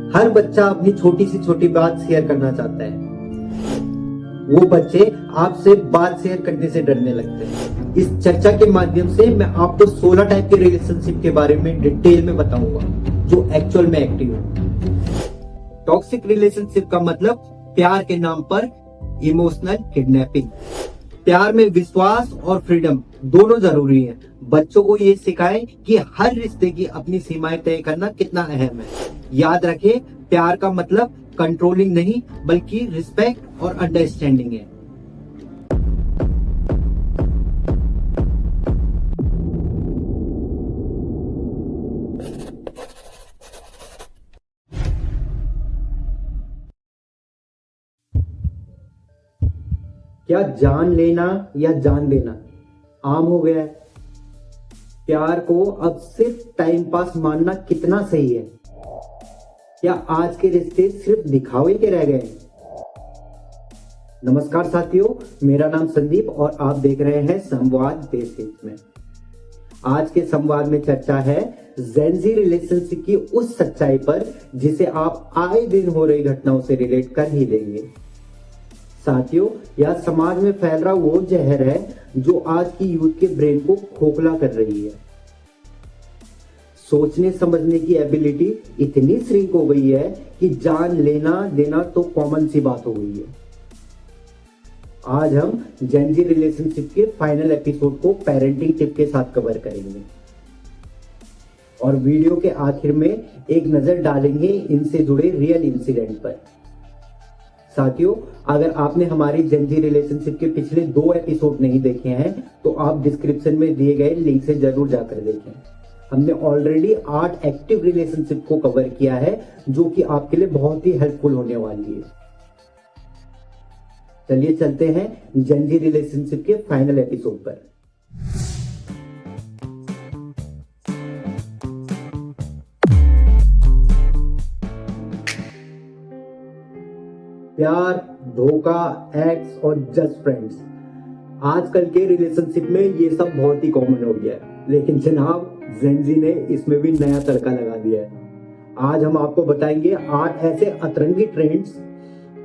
हर बच्चा अपनी छोटी से छोटी बात शेयर करना चाहता है। वो बच्चे आपसे बात शेयर करने से डरने लगते हैं। इस चर्चा के माध्यम से मैं आपको 16 टाइप के रिलेशनशिप के बारे में डिटेल में बताऊंगा जो एक्चुअल में एक्टिव है। टॉक्सिक रिलेशनशिप का मतलब प्यार के नाम पर इमोशनल किडनैपिंग। प्यार में विश्वास और फ्रीडम दोनों जरूरी है। बच्चों को ये सिखाएं कि हर रिश्ते की अपनी सीमाएं तय करना कितना अहम है। याद रखें, प्यार का मतलब कंट्रोलिंग नहीं बल्कि रिस्पेक्ट और अंडरस्टैंडिंग है। क्या जान लेना या जान देना आम हो गया है? प्यार को अब सिर्फ टाइम पास मानना कितना सही है? क्या आज के रिश्ते सिर्फ दिखावे के रह गए हैं? नमस्कार साथियों, मेरा नाम संदीप और आप देख रहे हैं संवाद बेसिक्स में। आज के संवाद में चर्चा है जेनजी रिलेशनशिप की उस सच्चाई पर जिसे आप आए दिन हो रही घटनाओं से रिलेट कर ही लेंगे। साथियों, यह समाज में फैल रहा वो जहर है जो आज की यूथ के ब्रेन को खोखला कर रही है। सोचने समझने की एबिलिटी इतनी श्रिंक हो गई है कि जान लेना देना तो कॉमन सी बात हो गई है। आज हम जेनजी रिलेशनशिप के फाइनल एपिसोड को पेरेंटिंग टिप के साथ कवर करेंगे और वीडियो के आखिर में एक नजर डालेंगे इनसे जुड़े रियल इंसिडेंट पर। साथियों, अगर आपने हमारी जेनजी रिलेशनशिप के पिछले 2 एपिसोड नहीं देखे हैं तो आप डिस्क्रिप्शन में दिए गए लिंक से जरूर जाकर देखें। हमने ऑलरेडी 8 एक्टिव रिलेशनशिप को कवर किया है जो कि आपके लिए बहुत ही हेल्पफुल होने वाली है। चलिए चलते हैं जेनजी रिलेशनशिप के फाइनल एपिसोड पर। प्यार, धोखा, एक्स और जस्ट फ्रेंड्स, आजकल के रिलेशनशिप में ये सब बहुत ही कॉमन हो गया है। लेकिन जनाब, जेनजी ने इसमें भी नया तड़का लगा दिया है। आज हम आपको बताएंगे 8 ऐसे अतरंगी ट्रेंड्स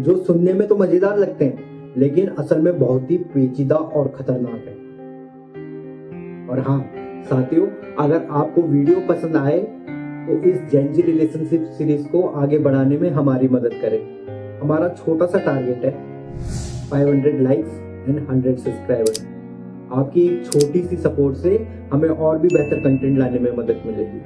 जो सुनने में तो मजेदार लगते हैं लेकिन असल में बहुत ही पेचीदा और खतरनाक है। और हाँ साथियों, अगर आपको वीडियो पसंद आए तो इस जेनजी रिलेशनशिप सीरीज को आगे बढ़ाने में हमारी मदद करें। हमारा छोटा सा टारगेट है 500 लाइक्स एंड 100 सब्सक्राइबर। आपकी एक छोटी सी सपोर्ट से हमें और भी बेहतर कंटेंट लाने में मदद मिलेगी।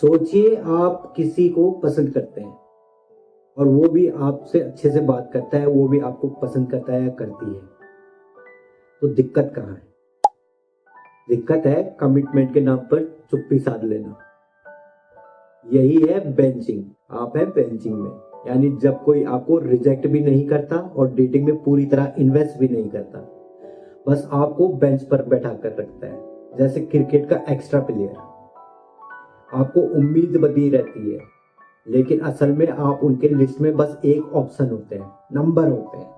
सोचिए, आप किसी को पसंद करते हैं और वो भी आपसे अच्छे से बात करता है, वो भी आपको पसंद करता है या करती है, तो दिक्कत कहाँ है? दिक्कत है कमिटमेंट के नाम पर चुप्पी साध लेना। यही है बेंचिंग। आप है बेंचिंग में, यानी जब कोई आपको रिजेक्ट भी नहीं करता और डेटिंग में पूरी तरह इन्वेस्ट भी नहीं करता, बस आपको बेंच पर बैठा कर रखता है जैसे क्रिकेट का एक्स्ट्रा प्लेयर। आपको उम्मीद बनी रहती है लेकिन असल में आप उनके लिस्ट में बस एक ऑप्शन होते हैं, नंबर होते हैं।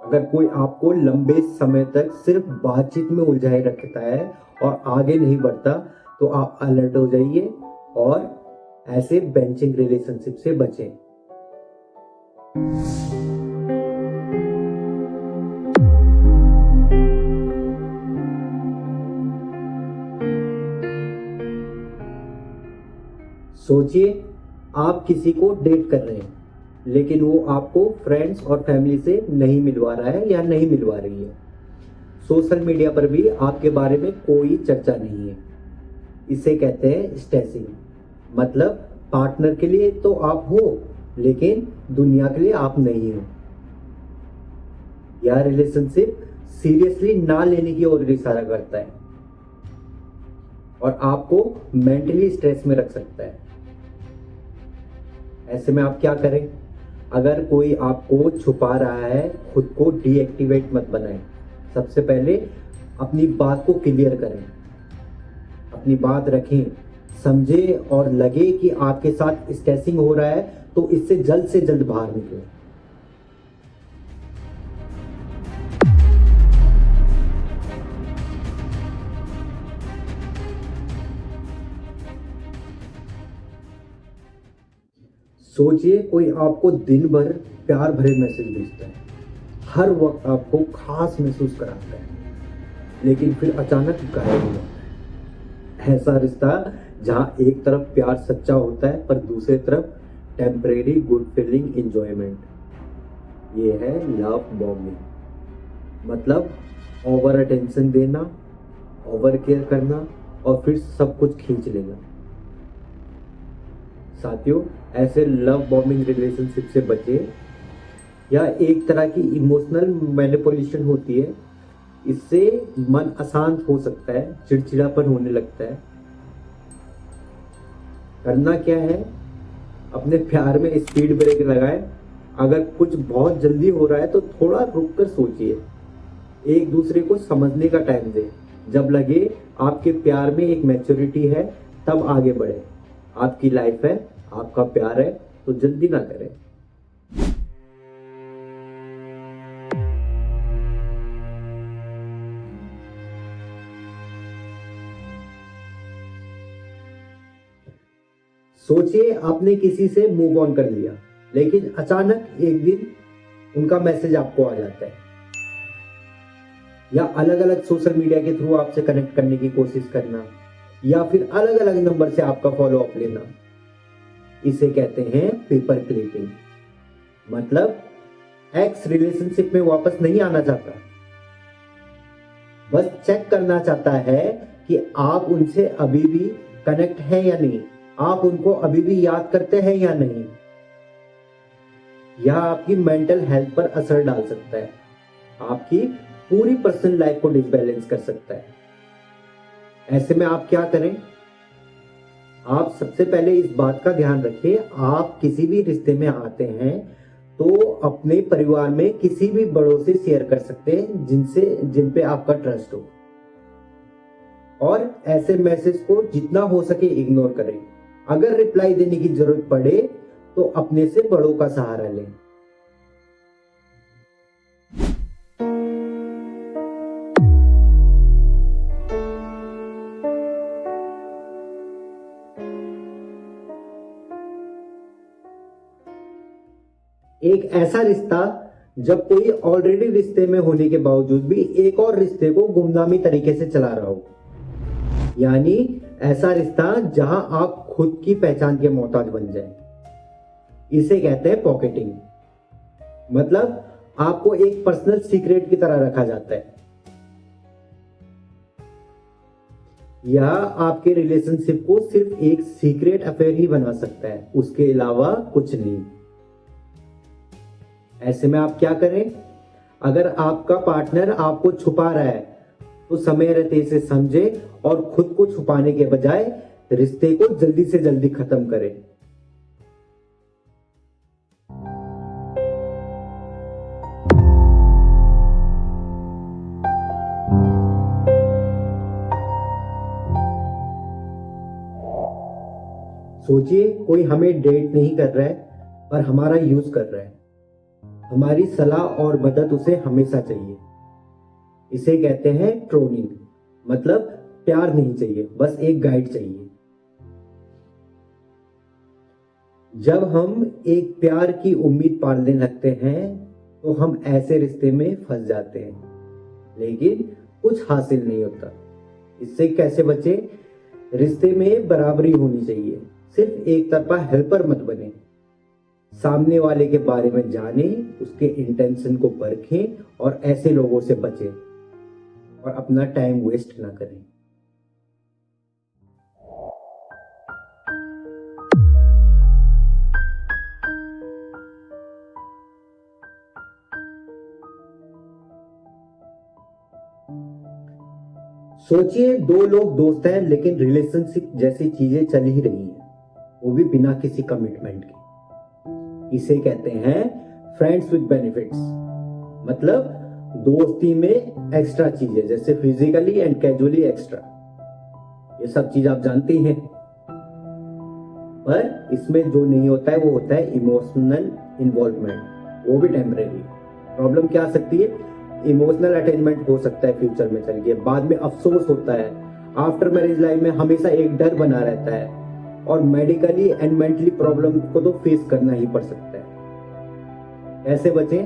अगर कोई आपको लंबे समय तक सिर्फ बातचीत में उलझाए रखता है और आगे नहीं बढ़ता तो आप अलर्ट हो जाइए और ऐसे बेंचिंग रिलेशनशिप से बचें। सोचिए, आप किसी को डेट कर रहे हैं लेकिन वो आपको फ्रेंड्स और फैमिली से नहीं मिलवा रहा है या नहीं मिलवा रही है। सोशल मीडिया पर भी आपके बारे में कोई चर्चा नहीं है। इसे कहते हैं स्टेसिंग। मतलब पार्टनर के लिए तो आप हो लेकिन दुनिया के लिए आप नहीं हो। यह रिलेशनशिप सीरियसली ना लेने की ओर इशारा करता है और आपको मेंटली स्ट्रेस में रख सकता है। ऐसे में आप क्या करें? अगर कोई आपको छुपा रहा है, खुद को डीएक्टिवेट मत बनाएं। सबसे पहले अपनी बात को क्लियर करें, अपनी बात रखें, समझे और लगे कि आपके साथ स्ट्रेसिंग हो रहा है तो इससे जल्द से जल्द बाहर निकलें। सोचिए कोई आपको दिन भर प्यार भरे मैसेज भेजता है, हर वक्त आपको खास महसूस कराता है, लेकिन फिर अचानक गायब हो जाता है। ऐसा रिश्ता जहां एक तरफ प्यार सच्चा होता है पर दूसरी तरफ टेम्परेरी गुड फीलिंग एंजॉयमेंट, ये है लव बॉम्बिंग। मतलब ओवर अटेंशन देना, ओवर केयर करना और फिर सब कुछ खींच लेना। साथियों, ऐसे लव बॉम्बिंग रिलेशनशिप से बचे। या एक तरह की इमोशनल मैनिपुलेशन होती है, इससे मन अशांत हो सकता है, चिड़चिड़ापन होने लगता है। करना क्या है, अपने प्यार में स्पीड ब्रेक लगाए। अगर कुछ बहुत जल्दी हो रहा है तो थोड़ा रुक कर सोचिए, एक दूसरे को समझने का टाइम दें। जब लगे आपके प्यार में एक मैच्योरिटी है तब आगे बढ़े। आपकी लाइफ है, आपका प्यार है, तो जल्दी ना करें। सोचिए आपने किसी से मूव ऑन कर लिया, लेकिन अचानक एक दिन उनका मैसेज आपको आ जाता है, या अलग अलग सोशल मीडिया के थ्रू आपसे कनेक्ट करने की कोशिश करना, या फिर अलग अलग नंबर से आपका फॉलो अप लेना। इसे कहते हैं पेपर क्लिपिंग। मतलब एक्स रिलेशनशिप में वापस नहीं आना चाहता, बस चेक करना चाहता है कि आप उनसे अभी भी कनेक्ट हैं या नहीं, आप उनको अभी भी याद करते हैं या नहीं। यह आपकी मेंटल हेल्थ पर असर डाल सकता है, आपकी पूरी पर्सनल लाइफ को डिसबैलेंस कर सकता है। ऐसे में आप क्या करें? आप सबसे पहले इस बात का ध्यान रखिए, आप किसी भी रिश्ते में आते हैं तो अपने परिवार में किसी भी बड़ों से शेयर कर सकते हैं जिन पे आपका ट्रस्ट हो, और ऐसे मैसेज को जितना हो सके इग्नोर करें। अगर रिप्लाई देने की जरूरत पड़े तो अपने से बड़ों का सहारा लें। एक ऐसा रिश्ता जब कोई ऑलरेडी रिश्ते में होने के बावजूद भी एक और रिश्ते को गुमनामी तरीके से चला रहा हो, यानी ऐसा रिश्ता जहां आप खुद की पहचान के मोहताज बन जाए, इसे कहते हैं पॉकेटिंग। मतलब आपको एक पर्सनल सीक्रेट की तरह रखा जाता है। यह आपके रिलेशनशिप को सिर्फ एक सीक्रेट अफेयर ही बना सकता है, उसके अलावा कुछ नहीं। ऐसे में आप क्या करें? अगर आपका पार्टनर आपको छुपा रहा है तो समय रहते इसे समझे और खुद को छुपाने के बजाय रिश्ते को जल्दी से जल्दी खत्म करें। सोचिए कोई हमें डेट नहीं कर रहा है पर हमारा यूज कर रहा है, हमारी सलाह और मदद उसे हमेशा चाहिए। इसे कहते हैं ट्रोनिंग। मतलब प्यार नहीं चाहिए, बस एक गाइड चाहिए। जब हम एक प्यार की उम्मीद पालने लगते हैं तो हम ऐसे रिश्ते में फंस जाते हैं, लेकिन कुछ हासिल नहीं होता। इससे कैसे बचे? रिश्ते में बराबरी होनी चाहिए, सिर्फ एक तरफा हेल्पर मत बने। सामने वाले के बारे में जानें, उसके इंटेंशन को परखें और ऐसे लोगों से बचें और अपना टाइम वेस्ट ना करें। सोचिए दो लोग दोस्त हैं लेकिन रिलेशनशिप जैसी चीजें चल ही रही हैं, वो भी बिना किसी कमिटमेंट के। इसे कहते हैं फ्रेंड्स विद बेनिफिट्स। मतलब दोस्ती में एक्स्ट्रा चीजें, जैसे फिजिकली एंड कैजुअली एक्स्ट्रा, ये सब चीज आप जानते हैं। पर इसमें जो नहीं होता है वो होता है इमोशनल इन्वॉल्वमेंट, वो भी टेम्परेरी। प्रॉब्लम क्या आ सकती है? इमोशनल अटैचमेंट हो सकता है फ्यूचर में चल के, बाद में अफसोस होता है। आफ्टर मैरिज लाइफ में हमेशा एक डर बना रहता है और मेडिकली एंड मेंटली प्रॉब्लम को तो फेस करना ही पड़ सकता है। ऐसे बचें।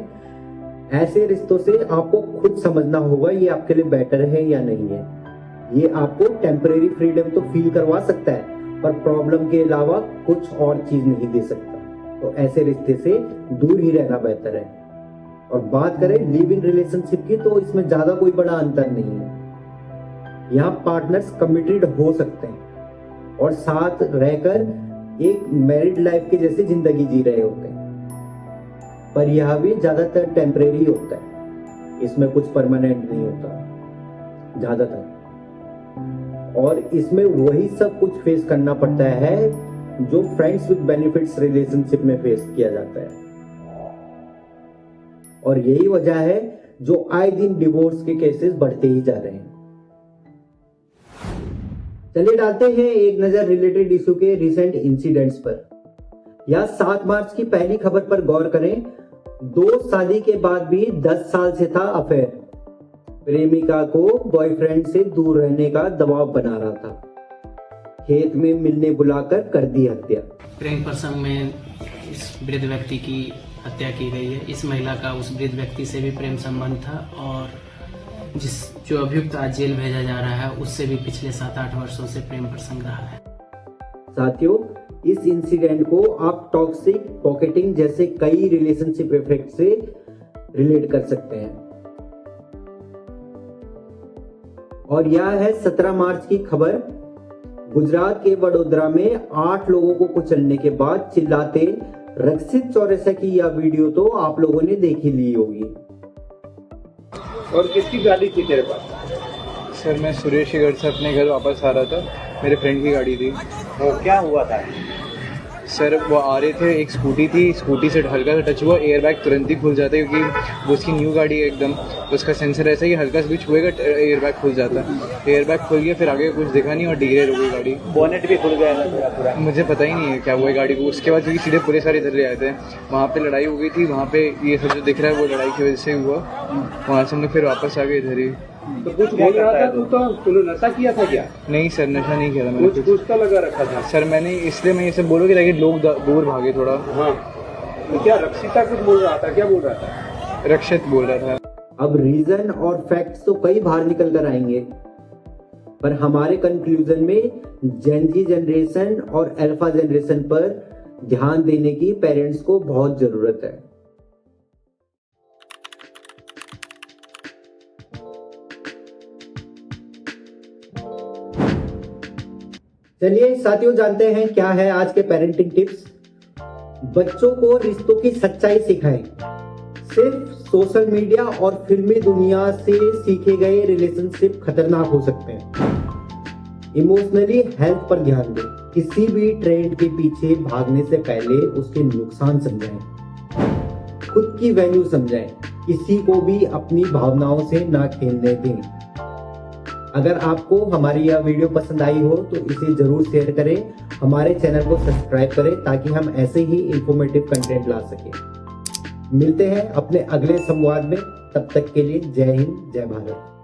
ऐसे रिश्तों से आपको खुद समझना होगा ये आपके लिए बेटर है या नहीं है। ये आपको टेम्परेरी फ्रीडम तो फील करवा सकता है, पर प्रॉब्लम के अलावा कुछ और चीज नहीं दे सकता। तो ऐसे रिश्ते से दूर ही रहना बेहतर है। और बात करें लिव इन रिलेशनशिप की, तो इसमें ज्यादा कोई बड़ा अंतर नहीं है। यहाँ पार्टनर्स कमिटेड हो सकते हैं और साथ रहकर एक मैरिड लाइफ के जैसे जिंदगी जी रहे होते हैं, पर यह भी ज्यादातर टेम्परेरी होता है। इसमें कुछ परमानेंट नहीं होता ज्यादातर, और इसमें वही सब कुछ फेस करना पड़ता है जो फ्रेंड्स विद बेनिफिट्स रिलेशनशिप में फेस किया जाता है। और यही वजह है जो आए दिन डिवोर्स के केसेस बढ़ते ही जा रहे हैं। चलिए डालते हैं एक नजर रिलेटेड इशू के रिसेंट इंसिडेंट्स पर। या 7 मार्च की पहली खबर पर गौर करें। 2 शादी के बाद भी 10 साल से था अफेयर। प्रेमिका को बॉयफ्रेंड से दूर रहने का दबाव बना रहा था। खेत में मिलने बुलाकर कर दी हत्या। प्रेम प्रसंग में इस वृद्ध व्यक्ति की हत्या की गई है। इस महिला का उस वृद्ध व्यक्ति से भी प्रेम संबंध था और जो अभियुक्त आज जेल भेजा जा रहा है उससे भी पिछले 7-8 वर्षों से प्रेम प्रसंग रहा है। साथियों, इस इंसिडेंट को आप टॉक्सिक पॉकेटिंग जैसे कई रिलेशनशिप इफेक्ट से रिलेट कर सकते हैं। और यह है 17 मार्च की खबर। गुजरात के वडोदरा में 8 लोगों को कुचलने के बाद चिल्लाते रक्षित चौरसिया की यह वीडियो तो आप लोगों ने देख ही ली होगी। और किसकी गाड़ी थी तेरे पास? सर मैं सुरेश के घर से अपने घर वापस आ रहा था। मेरे फ्रेंड की गाड़ी थी। वो क्या हुआ था? सर वो आ रहे थे, एक स्कूटी थी, स्कूटी से हल्का सा टच हुआ, एयर बैग तुरंत ही खुल जाता है क्योंकि वो उसकी न्यू गाड़ी है एकदम, उसका सेंसर ऐसा है कि हल्का सा भी छुएगा एयर बैग खुल जाता है। एयर बैग खुल गया, फिर आगे कुछ दिखा नहीं और डिग्रेड हो गई गाड़ी। बोनेट भी खुल गया था पूरा? मुझे पता ही नहीं है क्या हुआ गाड़ी को। उसके बाद क्योंकि सीधे पुलिस वाले इधर ले आए थे, वहाँ पे लड़ाई हो गई थी। वहाँ पे ये सब जो दिख रहा है वो लड़ाई की वजह से हुआ। वहाँ से हम लोग फिर वापस आ गए इधर ही। तो कुछ बोल रहा था तू, तो तूने नशा किया था क्या? नहीं सर, नशा नहीं किया था मैंने। कुछ तो लगा रखा था सर मैंने, इसलिए मैं ये सब बोलूँ कि ताकि लोग दूर भागे थोड़ा। हाँ, तो क्या रक्षिता कुछ बोल रहा था? क्या बोल रहा था? रक्षित बोल रहा था। अब रीजन और फैक्ट्स तो कई बाहर निकल कर आएंगे, पर हमारे कंक्लूजन में जेनजी जनरेशन और अल्फा जनरेशन पर ध्यान देने की पेरेंट्स को बहुत जरूरत है। चलिए साथियों, जानते हैं क्या है आज के पेरेंटिंग टिप्स। बच्चों को रिश्तों की सच्चाई सिखाएं। सिर्फ सोशल मीडिया और फिल्मी दुनिया से सीखे गए रिलेशनशिप खतरनाक हो सकते हैं। इमोशनली हेल्थ पर ध्यान दें। किसी भी ट्रेंड के पीछे भागने से पहले उसके नुकसान समझें। खुद की वैल्यू समझें। किसी को भी अपनी भावनाओं से ना खेलने दें। अगर आपको हमारी यह वीडियो पसंद आई हो तो इसे जरूर शेयर करें। हमारे चैनल को सब्सक्राइब करें ताकि हम ऐसे ही इंफॉर्मेटिव कंटेंट ला सकें। मिलते हैं अपने अगले संवाद में। तब तक के लिए जय हिंद, जय भारत।